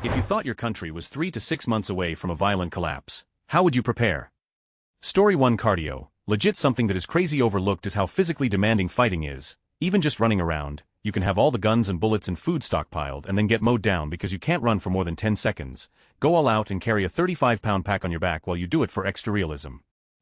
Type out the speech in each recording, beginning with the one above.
If you thought your country was 3 to 6 months away from a violent collapse, how would you prepare? Story 1. Cardio. Legit, something that is crazy overlooked is how physically demanding fighting is. Even just running around, you can have all the guns and bullets and food stockpiled and then get mowed down because you can't run for more than 10 seconds. Go all out and carry a 35-pound pack on your back while you do it for extra realism.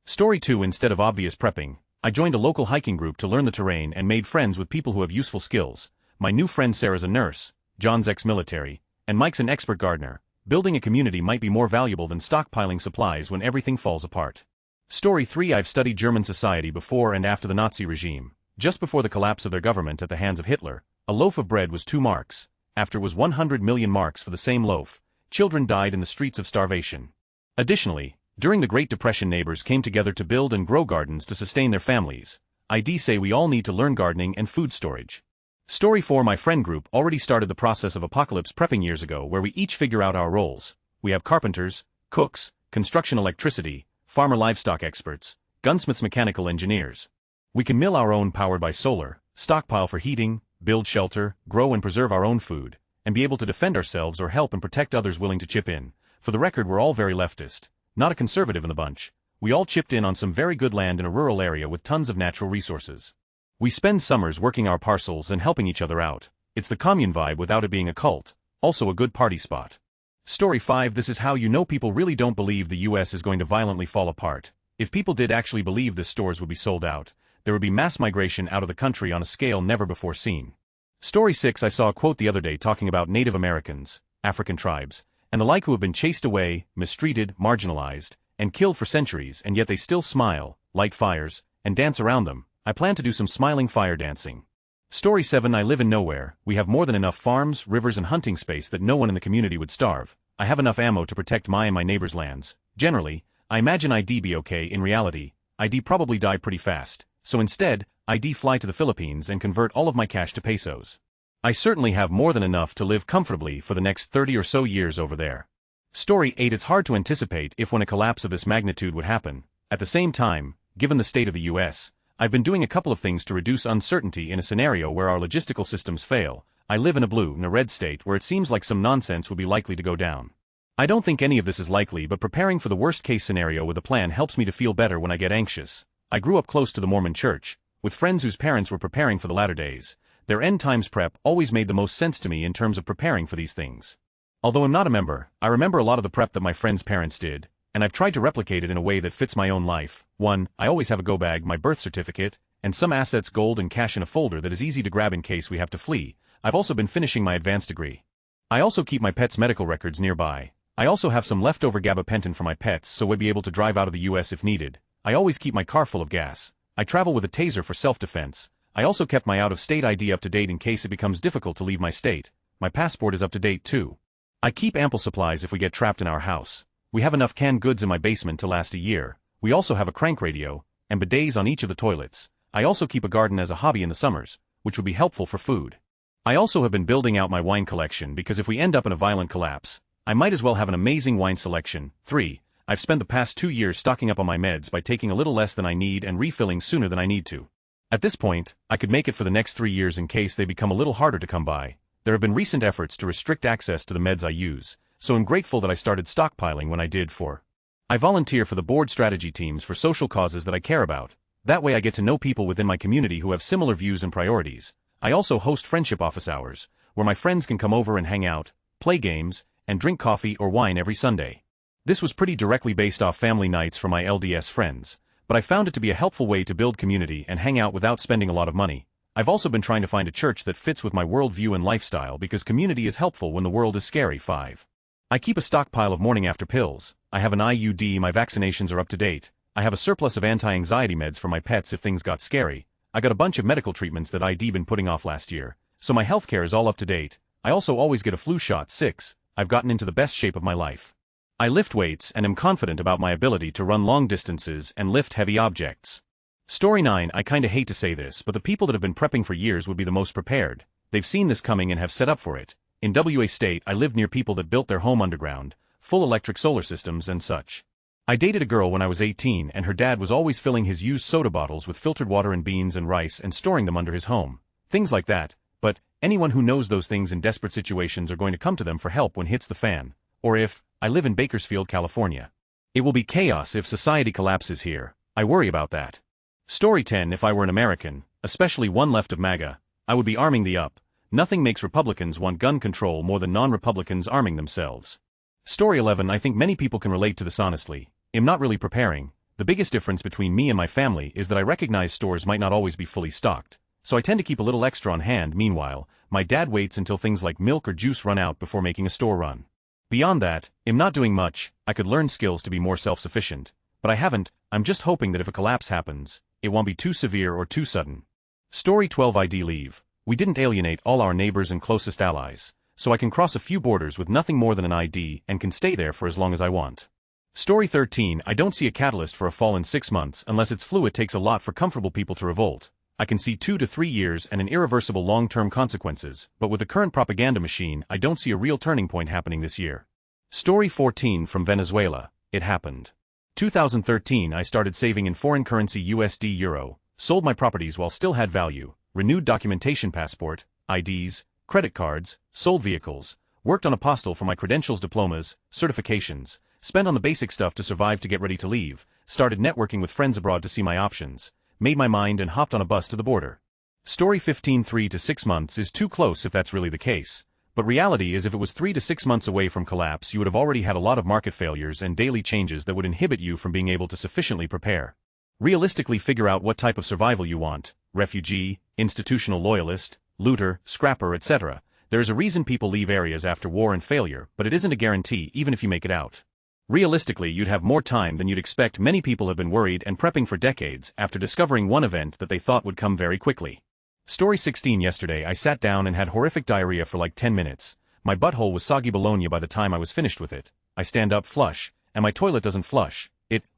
Story 2. Instead of obvious prepping, I joined a local hiking group to learn the terrain and made friends with people who have useful skills. My new friend Sarah's a nurse, John's ex-military, and Mike's an expert gardener. Building a community might be more valuable than stockpiling supplies when everything falls apart. Story 3. I've studied German society before and after the Nazi regime. Just before the collapse of their government at the hands of Hitler, a loaf of bread was 2 marks. After it was 100 million marks for the same loaf. Children died in the streets of starvation. Additionally, during the Great Depression, neighbors came together to build and grow gardens to sustain their families. I'd say we all need to learn gardening and food storage. Story 4. My friend group already started the process of apocalypse prepping years ago, where we each figure out our roles. We have carpenters, cooks, construction electricity, farmer livestock experts, gunsmiths, mechanical engineers. We can mill our own powered by solar, stockpile for heating, build shelter, grow and preserve our own food, and be able to defend ourselves or help and protect others willing to chip in. For the record, we're all very leftist, not a conservative in the bunch. We all chipped in on some very good land in a rural area with tons of natural resources. We spend summers working our parcels and helping each other out. It's the commune vibe without it being a cult, also a good party spot. Story 5. This is how you know people really don't believe the US is going to violently fall apart. If people did actually believe the stores would be sold out, there would be mass migration out of the country on a scale never before seen. Story 6. I saw a quote the other day talking about Native Americans, African tribes, and the like who have been chased away, mistreated, marginalized, and killed for centuries, and yet they still smile, light fires, and dance around them. I plan to do some smiling fire dancing. Story 7. I live in nowhere. We have more than enough farms, rivers and hunting space that no one in the community would starve. I have enough ammo to protect my and my neighbors' lands. Generally, I imagine I'd be okay. In reality, I'd probably die pretty fast. So instead, I'd fly to the Philippines and convert all of my cash to pesos. I certainly have more than enough to live comfortably for the next 30 or so years over there. Story 8. It's hard to anticipate if when a collapse of this magnitude would happen. At the same time, given the state of the US, I've been doing a couple of things to reduce uncertainty in a scenario where our logistical systems fail. I live in a blue, no red state where it seems like some nonsense would be likely to go down. I don't think any of this is likely, but preparing for the worst-case scenario with a plan helps me to feel better when I get anxious. I grew up close to the Mormon church, with friends whose parents were preparing for the latter days. Their end times prep always made the most sense to me in terms of preparing for these things. Although I'm not a member, I remember a lot of the prep that my friends' parents did, and I've tried to replicate it in a way that fits my own life. 1. I always have a go bag, my birth certificate, and some assets, gold and cash in a folder that is easy to grab in case we have to flee. I've also been finishing my advanced degree. I also keep my pets' medical records nearby. I also have some leftover gabapentin for my pets so we'd be able to drive out of the US if needed. I always keep my car full of gas. I travel with a taser for self-defense. I also kept my out-of-state ID up to date in case it becomes difficult to leave my state. My passport is up to date too. I keep ample supplies if we get trapped in our house. We have enough canned goods in my basement to last a year. We also have a crank radio, and bidets on each of the toilets. I also keep a garden as a hobby in the summers, which would be helpful for food. I also have been building out my wine collection because if we end up in a violent collapse, I might as well have an amazing wine selection. 3. I've spent the past 2 years stocking up on my meds by taking a little less than I need and refilling sooner than I need to. At this point, I could make it for the next 3 years in case they become a little harder to come by. There have been recent efforts to restrict access to the meds I use, so I'm grateful that I started stockpiling when I did. 4. I volunteer for the board strategy teams for social causes that I care about. That way I get to know people within my community who have similar views and priorities. I also host friendship office hours, where my friends can come over and hang out, play games, and drink coffee or wine every Sunday. This was pretty directly based off family nights for my LDS friends, but I found it to be a helpful way to build community and hang out without spending a lot of money. I've also been trying to find a church that fits with my worldview and lifestyle because community is helpful when the world is scary. 5. I keep a stockpile of morning after pills. I have an IUD, my vaccinations are up to date. I have a surplus of anti-anxiety meds for my pets if things got scary. I got a bunch of medical treatments that I'd been putting off last year, so my healthcare is all up to date. I also always get a flu shot. 6. I've gotten into the best shape of my life. I lift weights and am confident about my ability to run long distances and lift heavy objects. Story 9. I kinda hate to say this, but the people that have been prepping for years would be the most prepared. They've seen this coming and have set up for it. In WA State, I lived near people that built their home underground, full electric solar systems and such. I dated a girl when I was 18 and her dad was always filling his used soda bottles with filtered water and beans and rice and storing them under his home. Things like that, but anyone who knows those things in desperate situations are going to come to them for help when hits the fan. Or if, I live in Bakersfield, California. It will be chaos if society collapses here. I worry about that. Story 10. If I were an American, especially one left of MAGA, I would be arming the up. Nothing makes Republicans want gun control more than non-Republicans arming themselves. Story 11. I think many people can relate to this honestly. I'm not really preparing. The biggest difference between me and my family is that I recognize stores might not always be fully stocked, so I tend to keep a little extra on hand. Meanwhile, my dad waits until things like milk or juice run out before making a store run. Beyond that, I'm not doing much. I could learn skills to be more self-sufficient, but I haven't. I'm just hoping that if a collapse happens, it won't be too severe or too sudden. Story 12. ID leave. We didn't alienate all our neighbors and closest allies, so I can cross a few borders with nothing more than an ID and can stay there for as long as I want. Story 13. I don't see a catalyst for a fall in 6 months unless it's flu. It takes a lot for comfortable people to revolt. I can see 2 to 3 years and an irreversible long-term consequences, but with the current propaganda machine, I don't see a real turning point happening this year. Story 14. From Venezuela. It happened. 2013. I started saving in foreign currency USD Euro, sold my properties while still had value, renewed documentation passport, IDs, credit cards, sold vehicles, worked on apostille for my credentials, diplomas, certifications, spent on the basic stuff to survive to get ready to leave, started networking with friends abroad to see my options, made my mind and hopped on a bus to the border. Story 15. 3 to 6 months is too close if that's really the case, but reality is if it was 3 to 6 months away from collapse you would have already had a lot of market failures and daily changes that would inhibit you from being able to sufficiently prepare. Realistically figure out what type of survival you want: refugee, institutional loyalist, looter, scrapper, etc. There is a reason people leave areas after war and failure, but it isn't a guarantee even if you make it out. Realistically, you'd have more time than you'd expect. Many people have been worried and prepping for decades after discovering one event that they thought would come very quickly. Story 16. Yesterday I sat down and had horrific diarrhea for like 10 minutes. My butthole was soggy bologna by the time I was finished with it. I stand up, flush, and my toilet doesn't flush.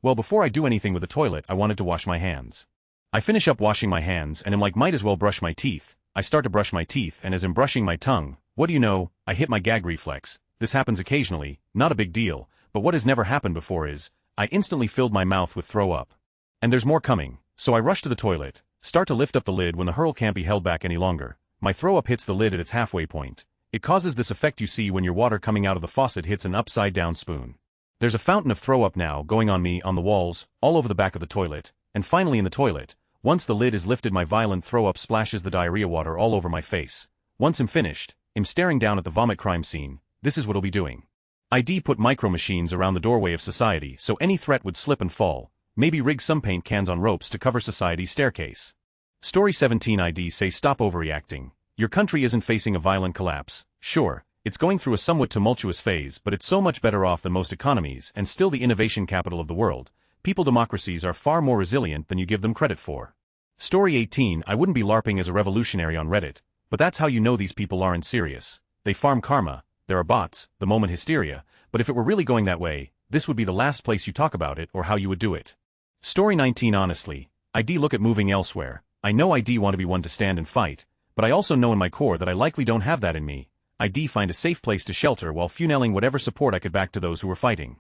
Well, before I do anything with the toilet I wanted to wash my hands. I finish up washing my hands and am like, might as well brush my teeth. I start to brush my teeth and as I'm brushing my tongue, what do you know, I hit my gag reflex. This happens occasionally, not a big deal. But what has never happened before is, I instantly filled my mouth with throw up. And there's more coming, so I rush to the toilet, start to lift up the lid when the hurl can't be held back any longer. My throw up hits the lid at its halfway point. It causes this effect you see when your water coming out of the faucet hits an upside down spoon. There's a fountain of throw up now going on me, on the walls, all over the back of the toilet, and finally in the toilet. Once the lid is lifted my violent throw up splashes the diarrhea water all over my face. Once I'm finished, I'm staring down at the vomit crime scene. This is what I'll be doing. ID put micro machines around the doorway of society so any threat would slip and fall, maybe rig some paint cans on ropes to cover society's staircase. Story 17. ID say stop overreacting. Your country isn't facing a violent collapse. Sure, it's going through a somewhat tumultuous phase, but it's so much better off than most economies and still the innovation capital of the world. People democracies are far more resilient than you give them credit for. Story 18. I wouldn't be LARPing as a revolutionary on Reddit, but that's how you know these people aren't serious. They farm karma. There are bots, the moment hysteria, but if it were really going that way, this would be the last place you talk about it or how you would do it. Story 19. Honestly, ID look at moving elsewhere. I know ID want to be one to stand and fight, but I also know in my core that I likely don't have that in me. ID find a safe place to shelter while funneling whatever support I could back to those who were fighting.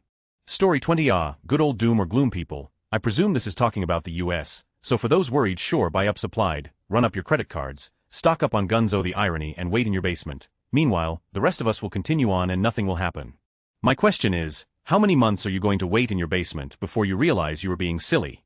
Story 20. Good old doom or gloom people. I presume this is talking about the US, so for those worried, sure, buy up supplied, run up your credit cards, stock up on guns, oh the irony, and wait in your basement. Meanwhile, the rest of us will continue on and nothing will happen. My question is, how many months are you going to wait in your basement before you realize you were being silly?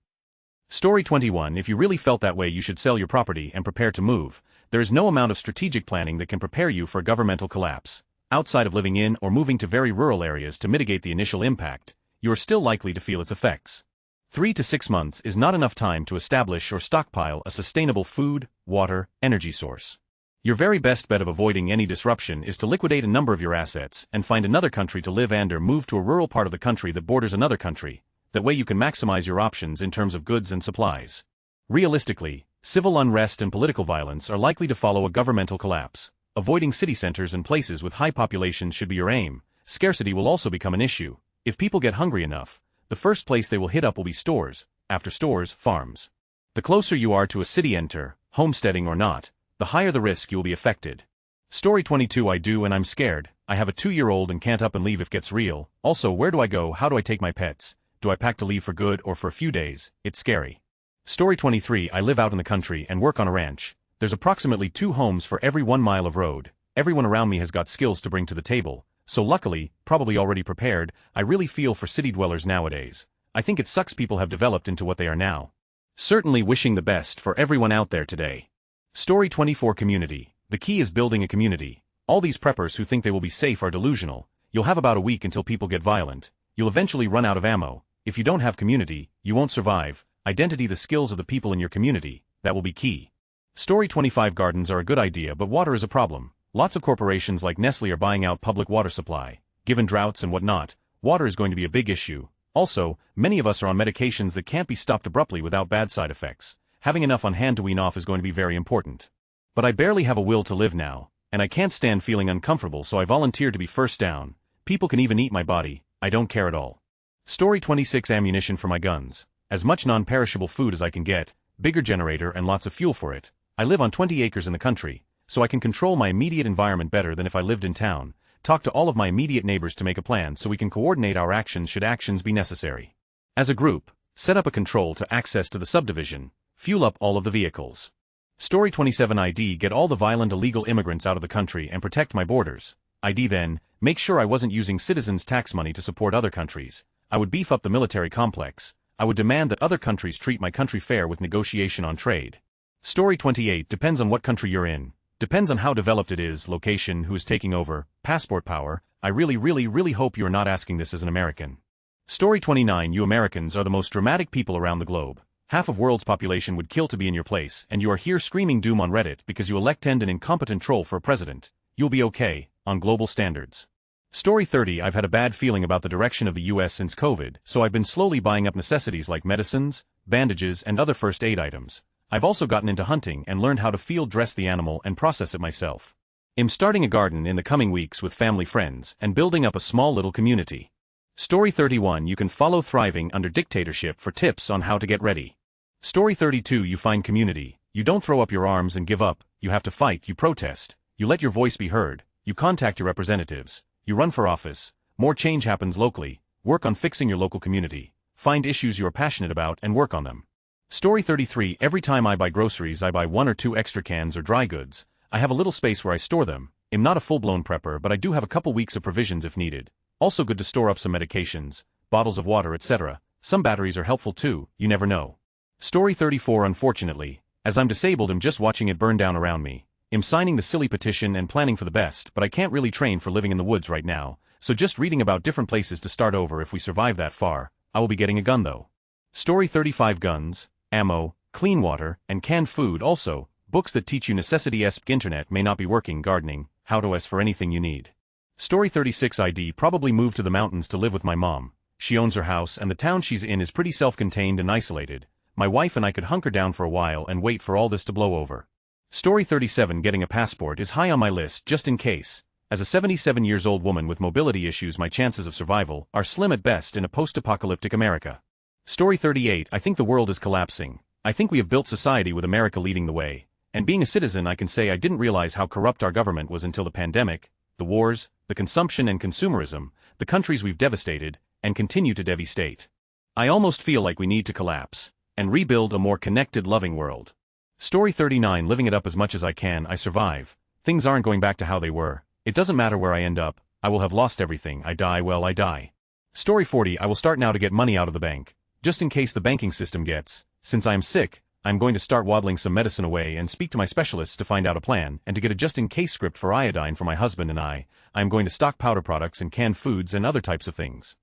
Story 21. If you really felt that way you should sell your property and prepare to move. There is no amount of strategic planning that can prepare you for a governmental collapse. Outside of living in or moving to very rural areas to mitigate the initial impact, you are still likely to feel its effects. 3 to 6 months is not enough time to establish or stockpile a sustainable food, water, energy source. Your very best bet of avoiding any disruption is to liquidate a number of your assets and find another country to live and/or move to a rural part of the country that borders another country. That way you can maximize your options in terms of goods and supplies. Realistically, civil unrest and political violence are likely to follow a governmental collapse. Avoiding city centers and places with high populations should be your aim. Scarcity will also become an issue. If people get hungry enough, the first place they will hit up will be stores, after stores, farms. The closer you are to a city enter, homesteading or not, the higher the risk you will be affected. Story 22. I do and I'm scared. I have a 2-year-old and can't up and leave if gets real. Also, where do I go? How do I take my pets? Do I pack to leave for good or for a few days? It's scary. Story 23. I live out in the country and work on a ranch. There's approximately 2 homes for every 1 mile of road. Everyone around me has got skills to bring to the table, so luckily, probably already prepared, I really feel for city dwellers nowadays. I think it sucks people have developed into what they are now. Certainly wishing the best for everyone out there today. Story 24 Community. The key is building a community. All these preppers who think they will be safe are delusional. You'll have about a week until people get violent. You'll eventually run out of ammo. If you don't have community, you won't survive. Identity, the skills of the people in your community, that will be key. Story 25 Gardens are a good idea, but water is a problem. Lots of corporations like Nestle are buying out public water supply. Given droughts and whatnot, water is going to be a big issue. Also, many of us are on medications that can't be stopped abruptly without bad side effects. Having enough on hand to wean off is going to be very important. But I barely have a will to live now, and I can't stand feeling uncomfortable, so I volunteered to be first down. People can even eat my body, I don't care at all. Story 26 Ammunition for my guns. As much non-perishable food as I can get, bigger generator and lots of fuel for it. I live on 20 acres in the country, so I can control my immediate environment better than if I lived in town. Talk to all of my immediate neighbors to make a plan so we can coordinate our actions should actions be necessary. As a group, set up a control to access to the subdivision, fuel up all of the vehicles. Story 27 ID Get all the violent illegal immigrants out of the country and protect my borders. ID Then, make sure I wasn't using citizens' tax money to support other countries. I would beef up the military complex. I would demand that other countries treat my country fair with negotiation on trade. Story 28 Depends on what country you're in. Depends on how developed it is, location, who is taking over, passport power. I really hope you are not asking this as an American. Story 29 You Americans are the most dramatic people around the globe. Half of world's population would kill to be in your place, and you are here screaming doom on Reddit because you elected an incompetent troll for a president. You'll be okay, on global standards. Story 30 I've had a bad feeling about the direction of the US since COVID, so I've been slowly buying up necessities like medicines, bandages and other first aid items. I've also gotten into hunting and learned how to field dress the animal and process it myself. I'm starting a garden in the coming weeks with family friends and building up a small little community. Story 31 You can follow Thriving Under Dictatorship for tips on how to get ready. Story 32 You find community. You don't throw up your arms and give up, you have to fight, you protest, you let your voice be heard, you contact your representatives, you run for office, more change happens locally, work on fixing your local community, find issues you are passionate about and work on them. Story 33 Every time I buy groceries I buy 1 or 2 extra cans or dry goods. I have a little space where I store them. I'm not a full-blown prepper, but I do have a couple weeks of provisions if needed. Also good to store up some medications, bottles of water, etc. Some batteries are helpful too, you never know. Story 34 Unfortunately, as I'm disabled I'm just watching it burn down around me. I'm signing the silly petition and planning for the best, but I can't really train for living in the woods right now, so just reading about different places to start over if we survive that far. I will be getting a gun though. Story 35 Guns, ammo, clean water, and canned food. Also, books that teach you necessity-esque. Internet may not be working. Gardening, how to ask for anything you need. Story 36 ID Probably moved to the mountains to live with my mom. She owns her house and the town she's in is pretty self-contained and isolated. My wife and I could hunker down for a while and wait for all this to blow over. Story 37 Getting a passport is high on my list just in case. As a 77-years-old woman with mobility issues my chances of survival are slim at best in a post-apocalyptic America. Story 38 I think the world is collapsing. I think we have built society with America leading the way. And being a citizen I can say I didn't realize how corrupt our government was until the pandemic, the wars, the consumption and consumerism, the countries we've devastated, and continue to devastate. I almost feel like we need to collapse and rebuild a more connected, loving world. Story 39 Living it up as much as I can. I survive. Things aren't going back to how they were. It doesn't matter where I end up. I will have lost everything. I die, well I die. Story 40 I will start now to get money out of the bank. Just in case the banking system gets. Since I am sick, I'm going to start waddling some medicine away and speak to my specialists to find out a plan and to get a just-in-case script for iodine for my husband and I am going to stock powder products and canned foods and other types of things.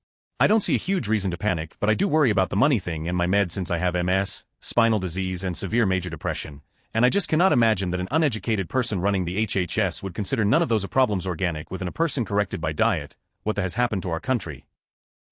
I don't see a huge reason to panic, but I do worry about the money thing and my meds since I have MS, spinal disease and severe major depression, and I just cannot imagine that an uneducated person running the HHS would consider none of those problems organic within a person corrected by diet. What the has happened to our country?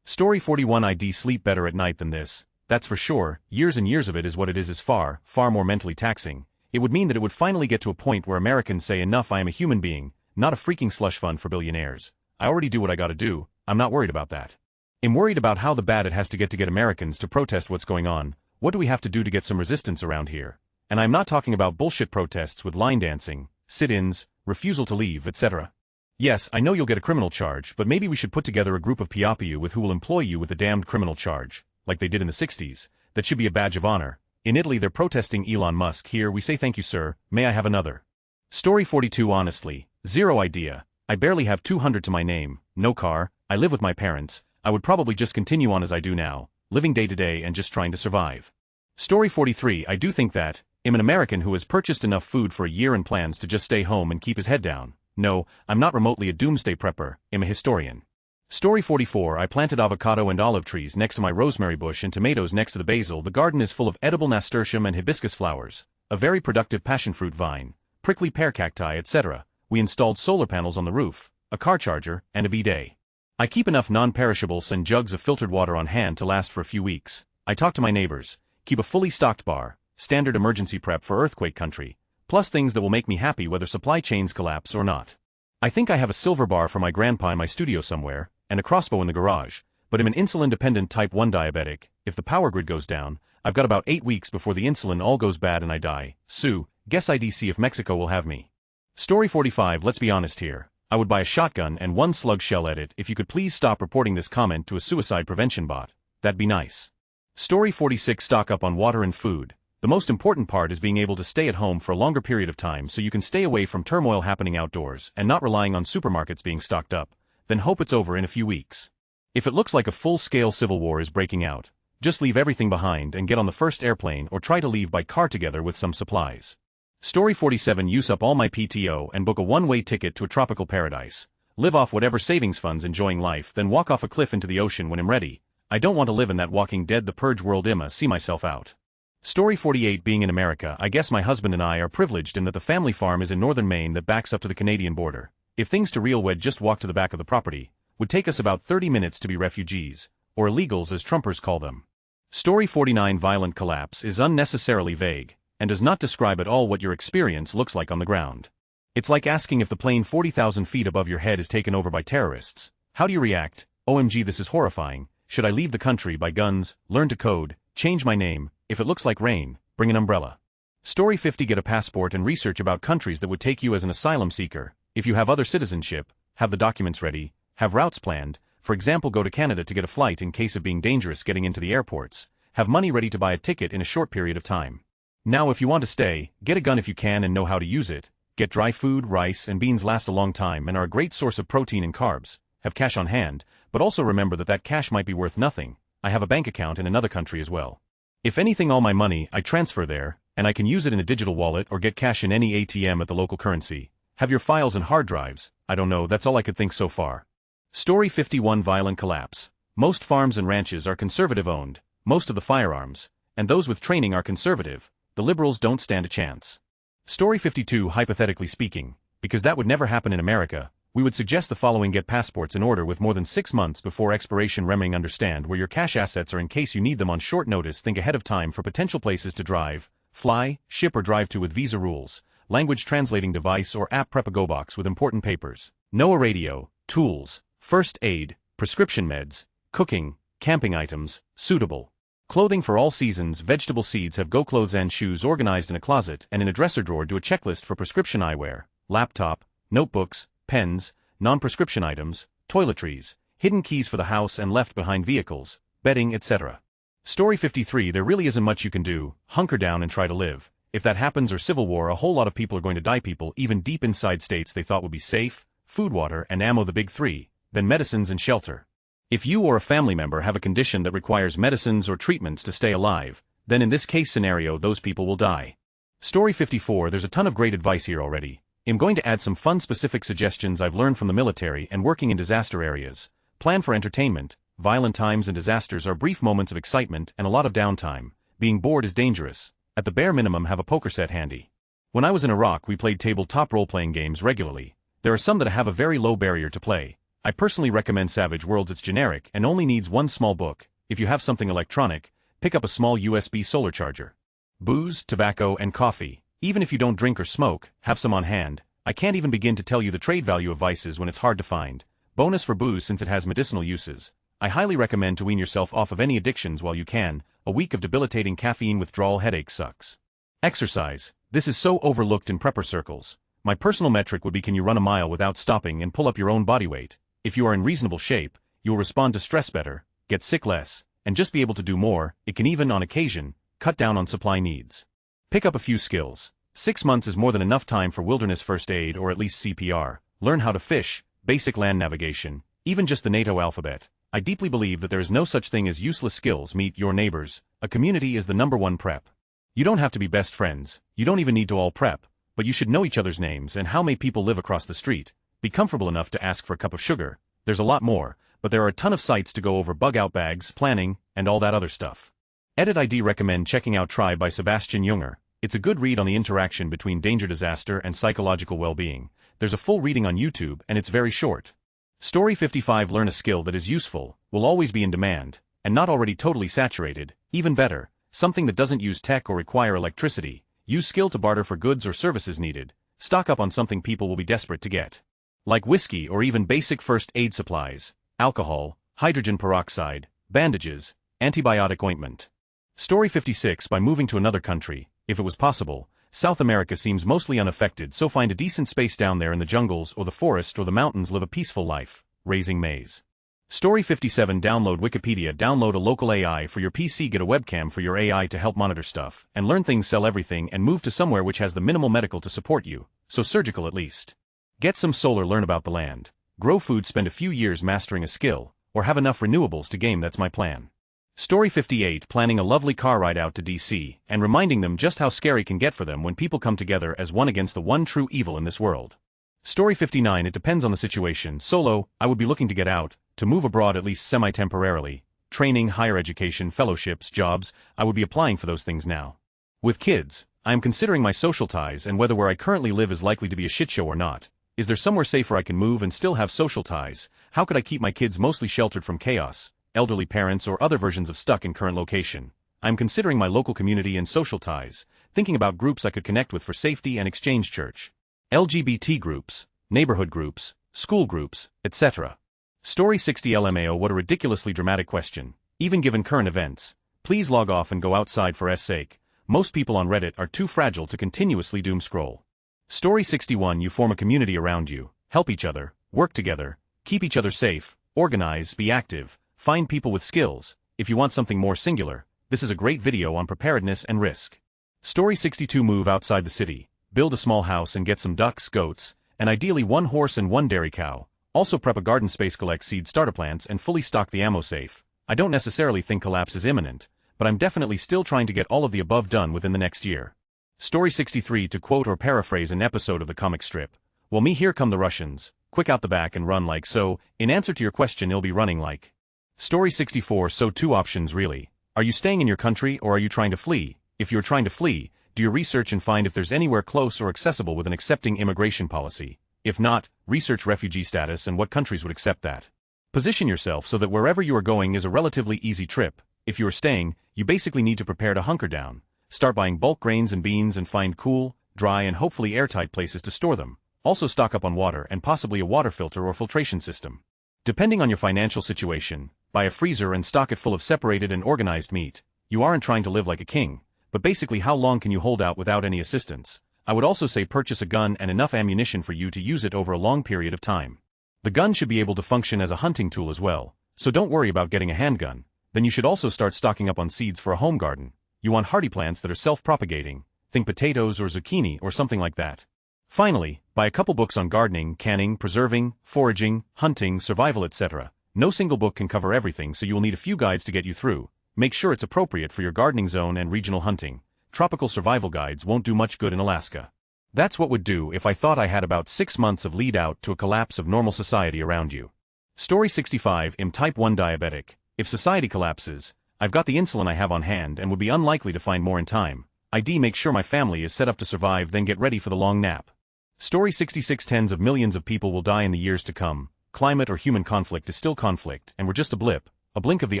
Story 41 ID Sleep better at night than this, that's for sure. Years and years of it is what it is far more mentally taxing. It would mean that it would finally get to a point where Americans say enough, I am a human being, not a freaking slush fund for billionaires. I already do what I gotta do, I'm not worried about that. I'm worried about how the bad it has to get Americans to protest what's going on. What do we have to do to get some resistance around here? And I'm not talking about bullshit protests with line dancing, sit-ins, refusal to leave, etc. Yes, I know you'll get a criminal charge, but maybe we should put together a group of PIAPU with who will employ you with a damned criminal charge, like they did in the 60s. That should be a badge of honor. In Italy they're protesting Elon Musk. Here we say thank you sir, may I have another? Story 42 Honestly, zero idea. I barely have 200 to my name, no car, I live with my parents, I would probably just continue on as I do now, living day to day and just trying to survive. Story 43 I do think that, I'm an American who has purchased enough food for a year and plans to just stay home and keep his head down. No, I'm not remotely a doomsday prepper, I'm a historian. Story 44 I planted avocado and olive trees next to my rosemary bush and tomatoes next to the basil. The garden is full of edible nasturtium and hibiscus flowers, a very productive passionfruit vine, prickly pear cacti, etc. We installed solar panels on the roof, a car charger, and a bidet. I keep enough non-perishables and jugs of filtered water on hand to last for a few weeks. I talk to my neighbors, keep a fully stocked bar, standard emergency prep for earthquake country, plus things that will make me happy whether supply chains collapse or not. I think I have a silver bar for my grandpa in my studio somewhere, and a crossbow in the garage, but I'm an insulin-dependent type 1 diabetic. If the power grid goes down, I've got about 8 weeks before the insulin all goes bad and I die. Sue, guess IDC if Mexico will have me. Story 45 Let's be honest here. I would buy a shotgun and one slug shell at it. If you could please stop reporting this comment to a suicide prevention bot, that'd be nice. Story 46 Stock up on water and food. The most important part is being able to stay at home for a longer period of time so you can stay away from turmoil happening outdoors and not relying on supermarkets being stocked up, then hope it's over in a few weeks. If it looks like a full-scale civil war is breaking out, just leave everything behind and get on the first airplane or try to leave by car together with some supplies. Story 47 Use up all my PTO and book a one-way ticket to a tropical paradise. Live off whatever savings funds enjoying life, then walk off a cliff into the ocean when I'm ready. I don't want to live in that Walking Dead The Purge world. See myself out. Story 48 Being in America, I guess my husband and I are privileged in that the family farm is in northern Maine that backs up to the Canadian border. If things to real wed just walk to the back of the property, would take us about 30 minutes to be refugees, or illegals as Trumpers call them. Story 49 Violent collapse is unnecessarily vague, and does not describe at all what your experience looks like on the ground. It's like asking if the plane 40,000 feet above your head is taken over by terrorists. How do you react? OMG, this is horrifying. Should I leave the country, buy guns, learn to code, change my name? If it looks like rain, bring an umbrella. Story 50 Get a passport and research about countries that would take you as an asylum seeker. If you have other citizenship, have the documents ready, have routes planned, for example go to Canada to get a flight in case of being dangerous getting into the airports, have money ready to buy a ticket in a short period of time. Now if you want to stay, get a gun if you can and know how to use it, get dry food, rice and beans last a long time and are a great source of protein and carbs, have cash on hand, but also remember that that cash might be worth nothing. I have a bank account in another country as well. If anything, all my money I transfer there, and I can use it in a digital wallet or get cash in any ATM at the local currency. Have your files and hard drives. I don't know, that's all I could think so far. Story 51 Violent collapse. Most farms and ranches are conservative owned, most of the firearms, and those with training are conservative. The liberals don't stand a chance. Story 52 Hypothetically speaking, because that would never happen in America, we would suggest the following: get passports in order with more than 6 months before expiration. Understand where your cash assets are in case you need them on short notice. Think ahead of time for potential places to drive, fly, ship or drive to with visa rules. Language translating device or app. Prep a go box with important papers. Know a radio, tools, first aid, prescription meds, cooking, camping items, suitable clothing for all seasons. Vegetable seeds. Have go clothes and shoes organized in a closet and in a dresser drawer. Do a checklist for prescription eyewear, laptop, notebooks, pens, non-prescription items, toiletries, hidden keys for the house and left behind vehicles, bedding, etc. Story 53 There really isn't much you can do. Hunker down and try to live. If that happens or civil war, a whole lot of people are going to die. People even deep inside states they thought would be safe, food, water and ammo, the big three, then medicines and shelter. If you or a family member have a condition that requires medicines or treatments to stay alive, then in this case scenario those people will die. Story 54 There's a ton of great advice here already. I'm going to add some fun specific suggestions I've learned from the military and working in disaster areas. Plan for entertainment. Violent times and disasters are brief moments of excitement and a lot of downtime. Being bored is dangerous. At the bare minimum, have a poker set handy. When I was in Iraq, we played tabletop role-playing games regularly. There are some that have a very low barrier to play. I personally recommend Savage Worlds. It's generic and only needs one small book. If you have something electronic, pick up a small USB solar charger. Booze, tobacco, and coffee. Even if you don't drink or smoke, have some on hand. I can't even begin to tell you the trade value of vices when it's hard to find. Bonus for booze since it has medicinal uses. I highly recommend to wean yourself off of any addictions while you can. A week of debilitating caffeine withdrawal headache sucks. Exercise. This is so overlooked in prepper circles. My personal metric would be: can you run a mile without stopping and pull up your own body weight? If you are in reasonable shape, you will respond to stress better, get sick less, and just be able to do more. It can even, on occasion, cut down on supply needs. Pick up a few skills. 6 months is more than enough time for wilderness first aid or at least CPR. Learn how to fish, basic land navigation, even just the NATO alphabet. I deeply believe that there is no such thing as useless skills. Meet your neighbors. A community is the #1 prep. You don't have to be best friends, you don't even need to all prep, but you should know each other's names and how many people live across the street. Be comfortable enough to ask for a cup of sugar. There's a lot more, but there are a ton of sites to go over bug-out bags, planning, and all that other stuff. Edit recommend checking out Tribe by Sebastian Junger. It's a good read on the interaction between danger, disaster, and psychological well-being. There's a full reading on YouTube and it's very short. Story 55 Learn a skill that is useful, will always be in demand, and not already totally saturated. Even better, something that doesn't use tech or require electricity. Use skill to barter for goods or services needed. Stock up on something people will be desperate to get. Like whiskey or even basic first aid supplies, alcohol, hydrogen peroxide, bandages, antibiotic ointment. Story 56 By moving to another country, if it was possible, South America seems mostly unaffected, so find a decent space down there in the jungles or the forest or the mountains. Live a peaceful life, raising maize. Story 57 Download Wikipedia. Download a local AI for your PC. Get a webcam for your AI to help monitor stuff, and learn things. Sell everything and move to somewhere which has the minimal medical to support you, so surgical at least. Get some solar. Learn about the land. Grow food. Spend a few years mastering a skill, or have enough renewables to game. That's my plan. Story 58 Planning a lovely car ride out to DC, and reminding them just how scary it can get for them when people come together as one against the one true evil in this world. Story 59 It depends on the situation. Solo, I would be looking to get out, to move abroad at least semi-temporarily. Training, higher education, fellowships, jobs, I would be applying for those things now. With kids, I am considering my social ties and whether where I currently live is likely to be a shit show or not. Is there somewhere safer I can move and still have social ties? How could I keep my kids mostly sheltered from chaos, elderly parents or other versions of stuck in current location? I'm considering my local community and social ties, thinking about groups I could connect with for safety and exchange. Church, LGBT groups, neighborhood groups, school groups, etc. Story 60 LMAO What a ridiculously dramatic question. Even given current events, please log off and go outside for s sake. Most people on Reddit are too fragile to continuously doom scroll. Story 61 You form a community around you, help each other, work together, keep each other safe, organize, be active, find people with skills. If you want something more singular, this is a great video on preparedness and risk. Story 62 Move outside the city, build a small house and get some ducks, goats, and ideally 1 horse and 1 dairy cow. Also prep a garden space, collect seed starter plants and fully stock the ammo safe. I don't necessarily think collapse is imminent, but I'm definitely still trying to get all of the above done within the next year. Story 63 To quote or paraphrase an episode of the comic strip, well me here come the Russians, quick out the back and run like so. In answer to your question, you'll be running like. Story 64 So 2 options really. Are you staying in your country or are you trying to flee? If you're trying to flee, do your research and find if there's anywhere close or accessible with an accepting immigration policy. If not, research refugee status and what countries would accept that. Position yourself so that wherever you are going is a relatively easy trip. If you are staying, you basically need to prepare to hunker down. Start buying bulk grains and beans and find cool, dry and hopefully airtight places to store them. Also stock up on water and possibly a water filter or filtration system. Depending on your financial situation, buy a freezer and stock it full of separated and organized meat. You aren't trying to live like a king, but basically how long can you hold out without any assistance? I would also say purchase a gun and enough ammunition for you to use it over a long period of time. The gun should be able to function as a hunting tool as well, so don't worry about getting a handgun. Then you should also start stocking up on seeds for a home garden. You want hardy plants that are self-propagating, think potatoes or zucchini or something like that. Finally, buy a couple books on gardening, canning, preserving, foraging, hunting, survival, etc. No single book can cover everything, so you will need a few guides to get you through. Make sure it's appropriate for your gardening zone and regional hunting. Tropical survival guides won't do much good in Alaska. That's what would do if I thought I had about 6 months of lead out to a collapse of normal society around you. Story 65 I'm type 1 diabetic. If society collapses, I've got the insulin I have on hand and would be unlikely to find more in time. ID make sure my family is set up to survive, then get ready for the long nap. Story 66 Tens of millions of people will die in the years to come. Climate or human conflict is still conflict, and we're just a blip, a blink of the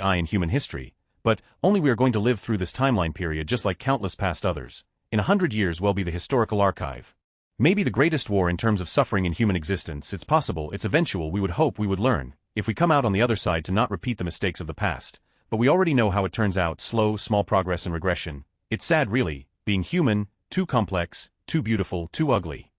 eye in human history. But only we are going to live through this timeline period just like countless past others. In 100 years we'll be the historical archive. Maybe the greatest war in terms of suffering in human existence. It's possible, it's eventual. We would hope we would learn, if we come out on the other side, to not repeat the mistakes of the past. But we already know how it turns out: slow, small progress and regression. It's sad really, being human, too complex, too beautiful, too ugly.